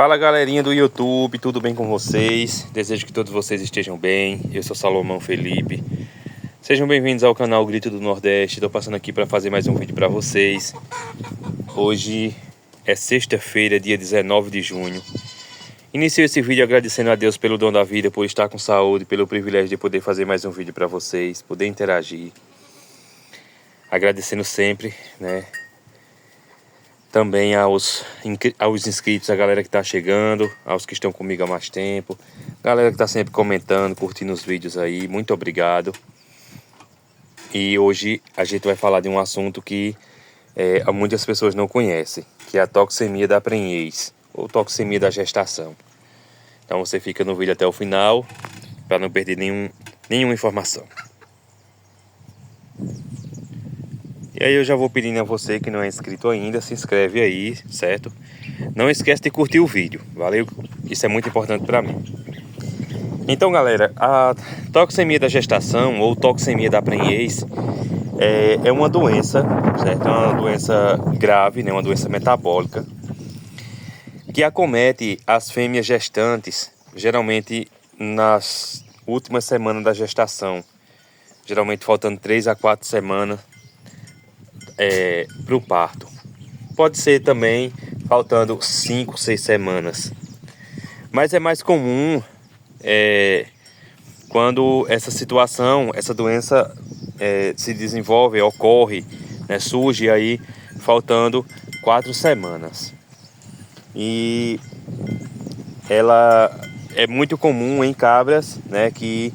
Fala galerinha do YouTube, tudo bem com vocês? Desejo que todos vocês estejam bem. Eu sou Salomão Felipe. Sejam bem-vindos ao canal Grito do Nordeste. Estou passando aqui para fazer mais um vídeo para vocês. Hoje é sexta-feira, dia 19 de junho. Inicio esse vídeo agradecendo a Deus pelo dom da vida, por estar com saúde, pelo privilégio de poder fazer mais um vídeo para vocês, poder interagir. Agradecendo sempre, né? Também aos inscritos, a galera que está chegando, aos que estão comigo há mais tempo, galera que está sempre comentando, curtindo os vídeos aí, muito obrigado. E hoje a gente vai falar de um assunto que muitas pessoas não conhecem, que é a toxemia da prenhez, ou toxemia da gestação. Então você fica no vídeo até o final, para não perder nenhuma informação. E aí eu já vou pedindo a você que não é inscrito ainda, se inscreve aí, certo? Não esquece de curtir o vídeo, valeu? Isso é muito importante para mim. Então galera, a toxemia da gestação ou toxemia da prenhez é uma doença, certo? É uma doença grave, né? Uma doença metabólica que acomete as fêmeas gestantes, geralmente nas últimas semanas da gestação, geralmente faltando 3 a 4 semanas para o parto. Pode ser também faltando 5, 6 semanas. Mas é mais comum quando essa situação, essa doença se desenvolve, ocorre, né, surge aí faltando 4 semanas. E ela é muito comum em cabras, né, que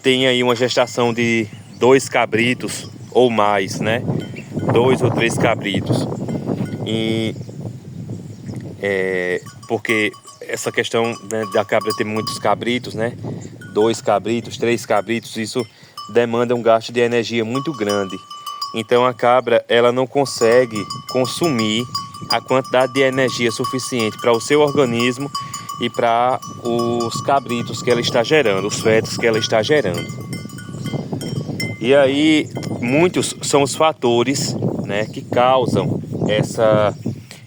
tem aí uma gestação de 2 cabritos ou mais, né? 2 ou 3 cabritos. E porque essa questão, né, da cabra ter muitos cabritos, né? 2 cabritos, 3 cabritos, isso demanda um gasto de energia muito grande. Então a cabra, ela não consegue consumir a quantidade de energia suficiente para o seu organismo e para os cabritos que ela está gerando, os fetos que ela está gerando. E aí, muitos são os fatores, né, que causam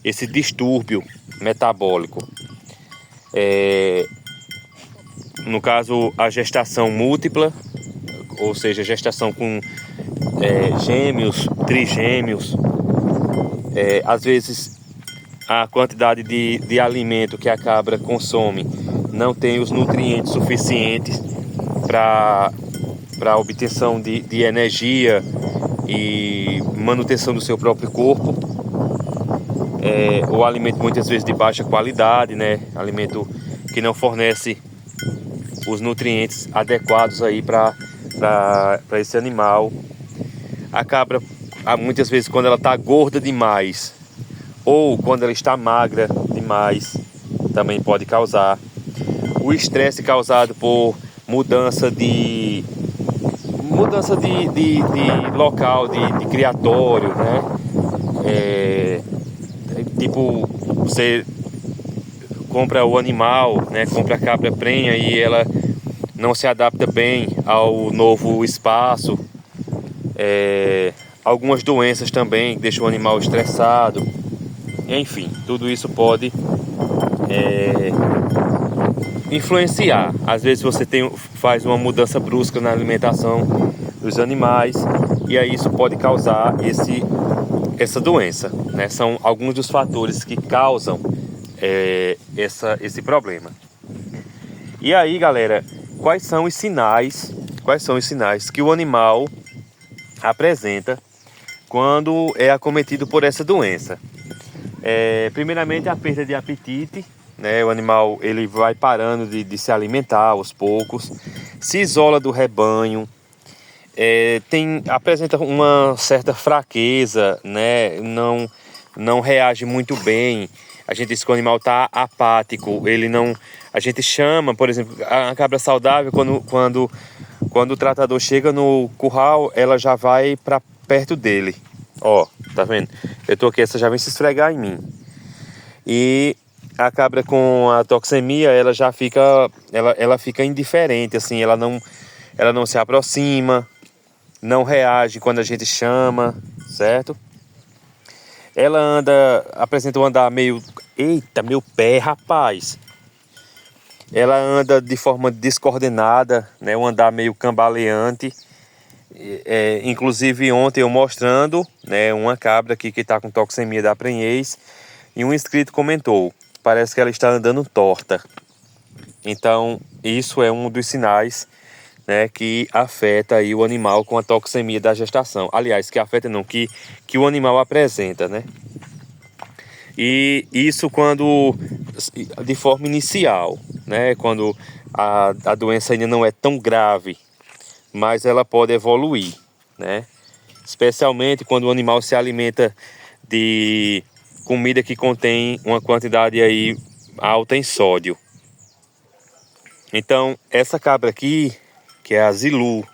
esse distúrbio metabólico. No caso, a gestação múltipla, ou seja, gestação com gêmeos, trigêmeos. Às vezes, a quantidade de alimento que a cabra consome não tem os nutrientes suficientes para a obtenção de energia e manutenção do seu próprio corpo. O alimento muitas vezes de baixa qualidade, né? Alimento que não fornece os nutrientes adequados aí para esse animal. A cabra, muitas vezes, quando ela está gorda demais ou quando ela está magra demais, também pode causar. O estresse causado por mudança de local, de criatório, né? Tipo, você compra o animal, né? Compra a cabra prenha e ela não se adapta bem ao novo espaço. Algumas doenças também deixam o animal estressado. Enfim, tudo isso pode influenciar. Às vezes você faz uma mudança brusca na alimentação dos animais e aí isso pode causar essa doença, né? São alguns dos fatores que causam esse problema. E aí, galera, quais são os sinais que o animal apresenta quando é acometido por essa doença? Primeiramente, a perda de apetite, né? O animal, ele vai parando de se alimentar aos poucos, se isola do rebanho, apresenta uma certa fraqueza, né? Não reage muito bem. A gente diz que o animal está apático, a gente chama, por exemplo, a cabra saudável, quando o tratador chega no curral, ela já vai para perto dele. Ó, tá vendo? Eu tô aqui, essa já vem se esfregar em mim. E a cabra com a toxemia, ela já fica, ela fica indiferente, assim, ela não se aproxima, não reage quando a gente chama, certo? Ela apresenta um andar meio Eita, meu pé, rapaz! Ela anda de forma descoordenada, né? Um andar meio cambaleante. Inclusive ontem eu mostrando, né, uma cabra aqui que está com toxemia da prenhez, e um inscrito comentou: parece que ela está andando torta. Então isso é um dos sinais, né, que afeta aí o animal com a toxemia da gestação. Aliás, que afeta não, que o animal apresenta, né? E isso quando de forma inicial, né? Quando a doença ainda não é tão grave, mas ela pode evoluir, né? Especialmente quando o animal se alimenta de comida que contém uma quantidade aí alta em sódio. Então, essa cabra aqui, que é a Zilu,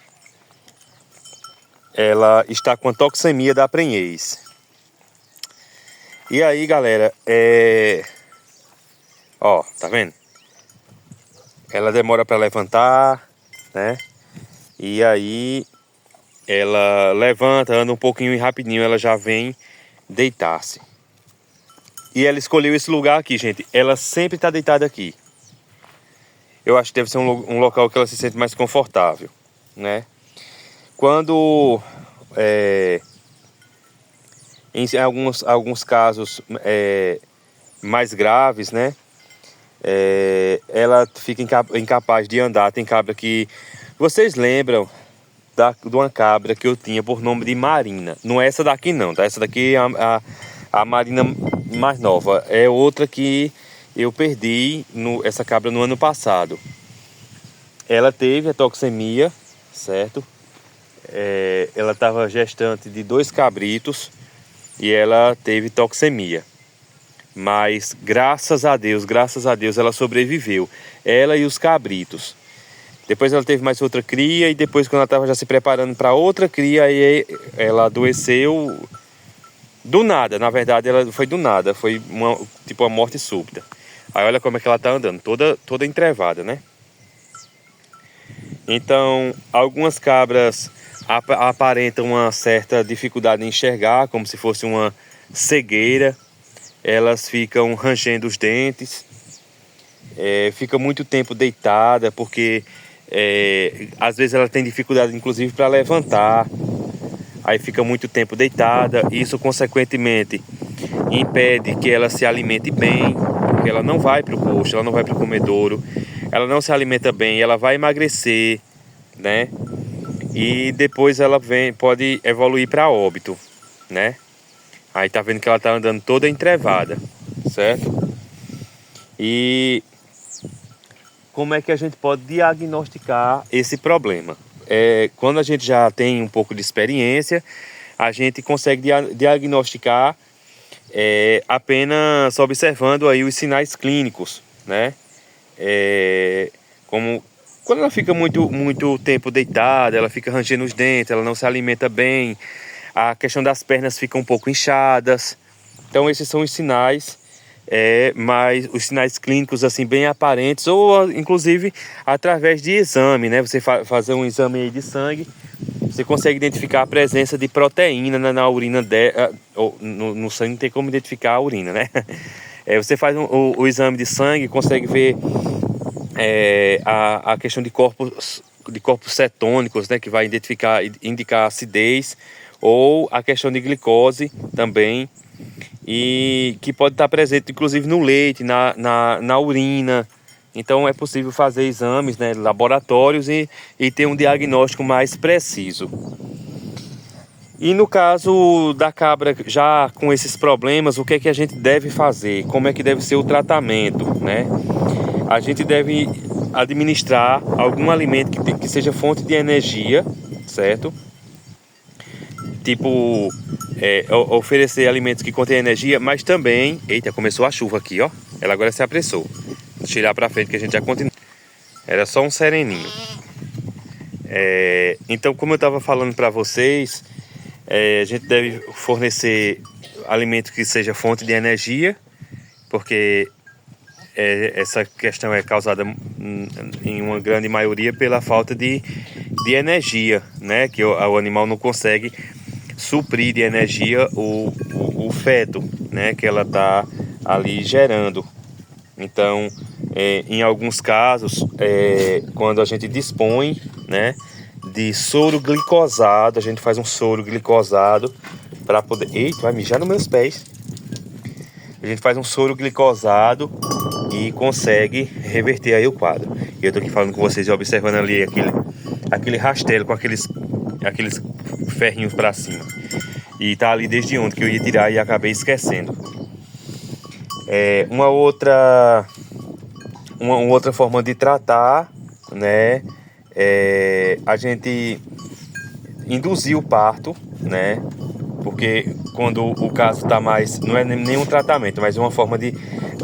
ela está com a toxemia da prenhez. E aí, galera, ó, tá vendo? Ela demora para levantar, né? E aí ela levanta, anda um pouquinho e rapidinho ela já vem deitar-se. E ela escolheu esse lugar aqui, gente. Ela sempre está deitada aqui. Eu acho que deve ser um local que ela se sente mais confortável, né? Quando em alguns casos mais graves, né? Ela fica incapaz de andar. Tem cabra que... Vocês lembram de uma cabra que eu tinha por nome de Marina? Não é essa daqui não, tá? Essa daqui é a Marina mais nova. É outra que eu perdi, essa cabra no ano passado. Ela teve a toxemia, certo? Ela estava gestante de 2 cabritos e ela teve toxemia. Mas graças a Deus, ela sobreviveu. Ela e os cabritos. Depois ela teve mais outra cria e depois, quando ela estava já se preparando para outra cria, aí ela adoeceu do nada. Na verdade, ela foi do nada, foi uma morte súbita. Aí olha como é que ela está andando, toda entrevada, né? Então, algumas cabras aparentam uma certa dificuldade em enxergar, como se fosse uma cegueira. Elas ficam rangendo os dentes, fica muito tempo deitada, porque às vezes ela tem dificuldade inclusive para levantar, aí fica muito tempo deitada. Isso consequentemente impede que ela se alimente bem, porque ela não vai para o coxo, ela não vai para o comedouro, ela não se alimenta bem, ela vai emagrecer, né? E depois ela pode evoluir para óbito, né? Aí tá vendo que ela tá andando toda entrevada, certo? E como é que a gente pode diagnosticar esse problema? Quando a gente já tem um pouco de experiência, a gente consegue diagnosticar apenas observando aí os sinais clínicos, né? Como quando ela fica muito tempo deitada, ela fica rangendo os dentes, ela não se alimenta bem, a questão das pernas fica um pouco inchadas. Então esses são os sinais, mas os sinais clínicos assim bem aparentes, ou inclusive através de exame, né? Você fazer um exame aí de sangue, você consegue identificar a presença de proteína na urina dela, ou no sangue não tem como identificar a urina, né? Você faz o exame de sangue, consegue ver a questão de corpos cetônicos, né? Que vai indicar acidez, ou a questão de glicose também, e que pode estar presente inclusive no leite, na urina. Então é possível fazer exames, né, laboratórios e ter um diagnóstico mais preciso. E no caso da cabra já com esses problemas, o que é que a gente deve fazer? Como é que deve ser o tratamento, né? A gente deve administrar algum alimento que seja fonte de energia, certo? Tipo, oferecer alimentos que contêm energia, mas também... Eita, começou a chuva aqui, ó. Ela agora se apressou. Vou tirar pra frente que a gente já continua. Era só um sereninho. Então, como eu estava falando para vocês, a gente deve fornecer alimento que seja fonte de energia, porque essa questão é causada em uma grande maioria pela falta de energia, né? Que o animal não consegue suprir de energia o feto, né? Que ela está ali gerando. Então, em alguns casos, quando a gente dispõe, né, de soro glicosado, a gente faz um soro glicosado para poder... Eita, vai mijar nos meus pés. A gente faz um soro glicosado e consegue reverter aí o quadro. E eu tô aqui falando com vocês e observando ali aquele rastelo com aqueles ferrinhos para cima. E tá ali desde ontem que eu ia tirar e acabei esquecendo. Uma outra forma de tratar, né, a gente induzir o parto, né, porque quando o caso está mais, não é nenhum tratamento, mas uma forma de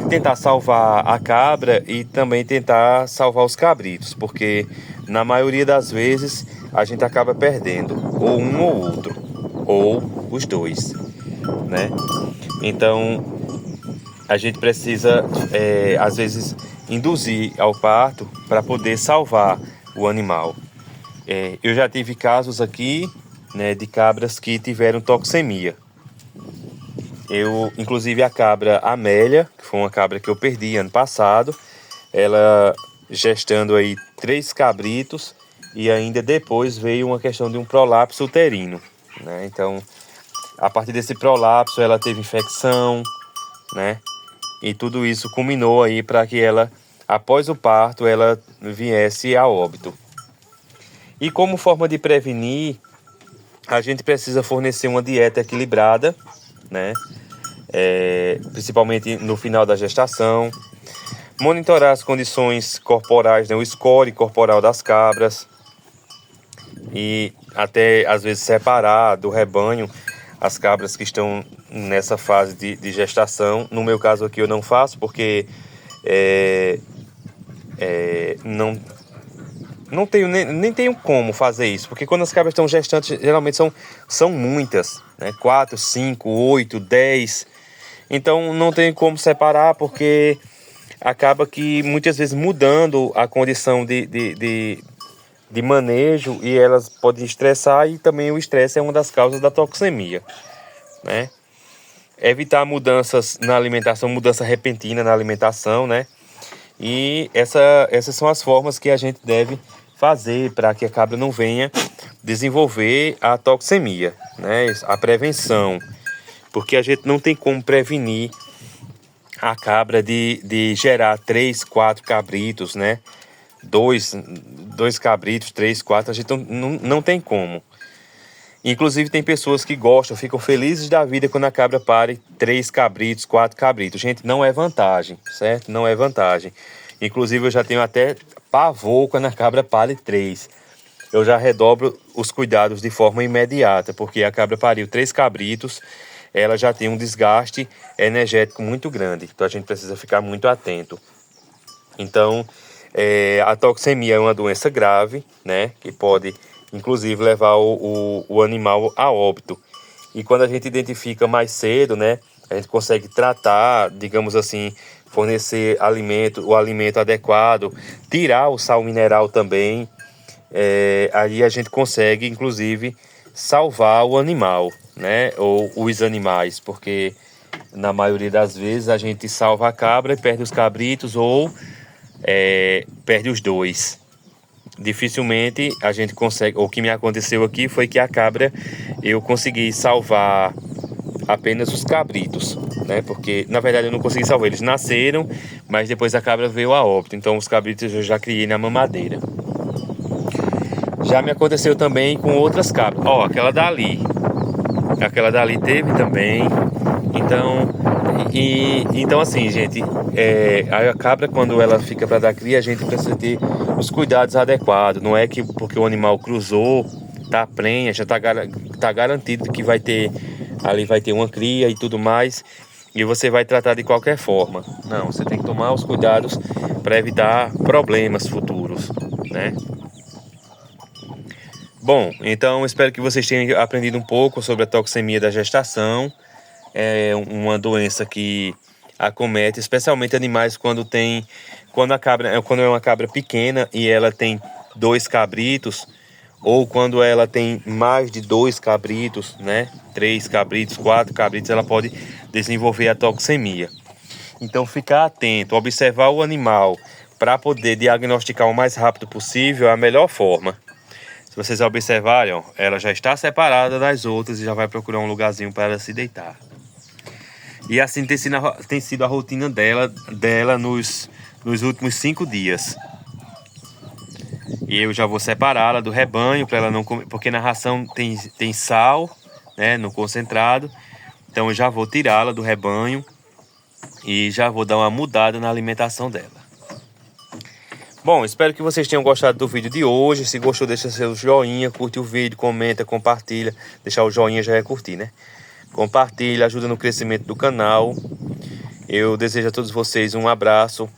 tentar salvar a cabra e também tentar salvar os cabritos, porque na maioria das vezes a gente acaba perdendo ou um ou outro, ou os dois, né? Então a gente precisa às vezes induzir ao parto para poder salvar o animal. Eu já tive casos aqui, né, de cabras que tiveram toxemia. Inclusive a cabra Amélia, que foi uma cabra que eu perdi ano passado, ela gestando aí 3 cabritos e ainda depois veio uma questão de um prolapso uterino, né? Então, a partir desse prolapso ela teve infecção, né? E tudo isso culminou aí para que ela, após o parto, ela viesse a óbito. E como forma de prevenir, a gente precisa fornecer uma dieta equilibrada, né? Principalmente no final da gestação. Monitorar as condições corporais, né? O score corporal das cabras. E até, às vezes, separar do rebanho as cabras que estão nessa fase de gestação. No meu caso aqui eu não faço, porque não tenho, nem tenho como fazer isso, porque quando as cabras estão gestantes, geralmente são muitas, né? 4, 5, 8, 10. Então não tem como separar, porque acaba que muitas vezes mudando a condição de manejo e elas podem estressar, e também o estresse é uma das causas da toxemia, né? Evitar mudanças na alimentação, mudança repentina na alimentação, né? E essas são as formas que a gente deve fazer para que a cabra não venha desenvolver a toxemia, né? A prevenção, porque a gente não tem como prevenir a cabra de gerar 3, 4 cabritos, né? Dois cabritos, 3, 4, a gente não tem como. Inclusive tem pessoas que gostam, ficam felizes da vida quando a cabra pare 3 cabritos, 4 cabritos. Gente, não é vantagem, certo? Não é vantagem. Inclusive eu já tenho até pavor quando a cabra pare 3. Eu já redobro os cuidados de forma imediata, porque a cabra pariu 3 cabritos, ela já tem um desgaste energético muito grande. Então a gente precisa ficar muito atento. Então, a toxemia é uma doença grave, né? Que pode, inclusive, levar o animal a óbito. E quando a gente identifica mais cedo, né? A gente consegue tratar, digamos assim, fornecer o alimento adequado, tirar o sal mineral também. Aí a gente consegue, inclusive, salvar o animal, né? Ou os animais, porque na maioria das vezes a gente salva a cabra e perde os cabritos, ou perde os dois. Dificilmente a gente consegue. O que me aconteceu aqui foi que a cabra, eu consegui salvar apenas os cabritos, né? Porque na verdade eu não consegui salvar, eles nasceram, mas depois a cabra veio a óbito. Então os cabritos eu já criei na mamadeira. Já me aconteceu também com outras cabras. Aquela dali teve também. Então assim, gente, a cabra, quando ela fica para dar cria, a gente precisa ter os cuidados adequados. Não é que porque o animal cruzou, tá prenha, já tá garantido que vai ter uma cria e tudo mais, e você vai tratar de qualquer forma. Não, você tem que tomar os cuidados para evitar problemas futuros, né? Bom, então espero que vocês tenham aprendido um pouco sobre a toxemia da gestação. É uma doença que acomete especialmente animais quando é uma cabra pequena e ela tem 2 cabritos, ou quando ela tem mais de 2 cabritos, né? 3 cabritos, 4 cabritos, ela pode desenvolver a toxemia. Então ficar atento, observar o animal para poder diagnosticar o mais rápido possível é a melhor forma. Se vocês observarem, ó, ela já está separada das outras e já vai procurar um lugarzinho para ela se deitar. E assim tem sido a rotina dela nos últimos 5 dias. E eu já vou separá-la do rebanho para ela não comer, porque na ração tem sal, né, no concentrado. Então eu já vou tirá-la do rebanho e já vou dar uma mudada na alimentação dela. Bom, espero que vocês tenham gostado do vídeo de hoje. Se gostou, deixa seu joinha, curte o vídeo, comenta, compartilha. Deixar o joinha já é curtir, né? Compartilha, ajuda no crescimento do canal. Eu desejo a todos vocês um abraço.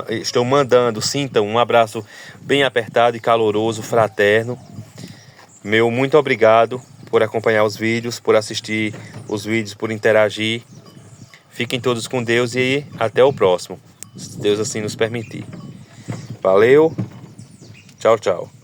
Estou mandando, sintam um abraço bem apertado e caloroso, fraterno. Meu muito obrigado por acompanhar os vídeos, por assistir os vídeos, por interagir. Fiquem todos com Deus e até o próximo, se Deus assim nos permitir. Valeu, tchau, tchau.